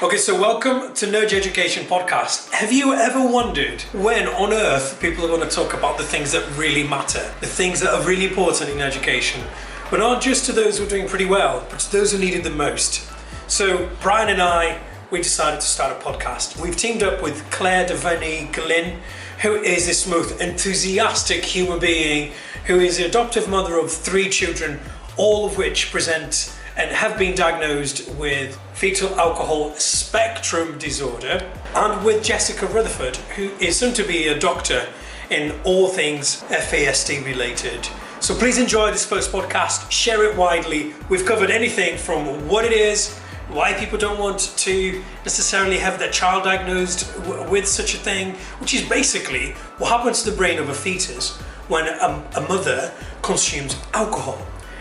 Okay, so welcome to Nudge Education Podcast. Have you ever wondered when on earth people are going to talk about the things that really matter, the things that are really important in education, but not just to those who are doing pretty well, but to those who need it the most? So Brian and I, we decided to start a podcast. We've teamed up with Claire Devaney Glynn, who is this most enthusiastic human being, who is the adoptive mother of 3 children, all of which present and have been diagnosed with fetal alcohol spectrum disorder, and with Jessica Rutherford, who is soon to be a doctor in all things FASD related. So please enjoy this first podcast, share it widely. We've covered anything from what it is, why people don't want to necessarily have their child diagnosed with such a thing, which is basically what happens to the brain of a fetus when a mother consumes alcohol,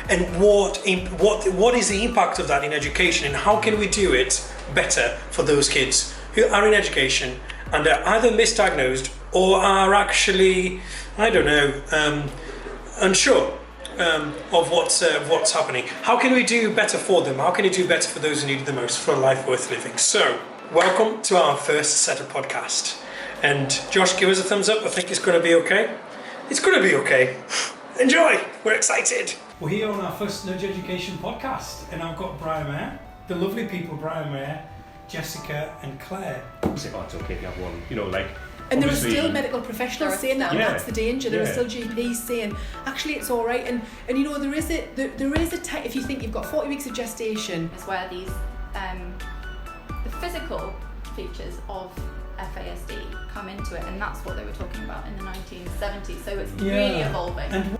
and what is the impact of that in education, and how can we do it better for those kids who are in education and are either misdiagnosed or are actually, unsure of what's happening. How can we do better for them? How can we do better for those who need it the most for a life worth living? So, welcome to our first set of podcast. And Josh, give us a thumbs up. I think it's going to be okay. It's going to be okay. Enjoy. We're excited. We're here on our first Nudge Education podcast, and I've got Brian Mayer, the lovely people Brian Mayer, Jessica, and Claire. Say, oh, it's okay if you have one, And there are still medical professionals saying that, and that's the danger. There are still GPs saying, actually, it's all right. And there is a time, if you think you've got 40 weeks of gestation, is where these the physical features of FASD come into it, and that's what they were talking about in the 1970s. So it's really evolving. And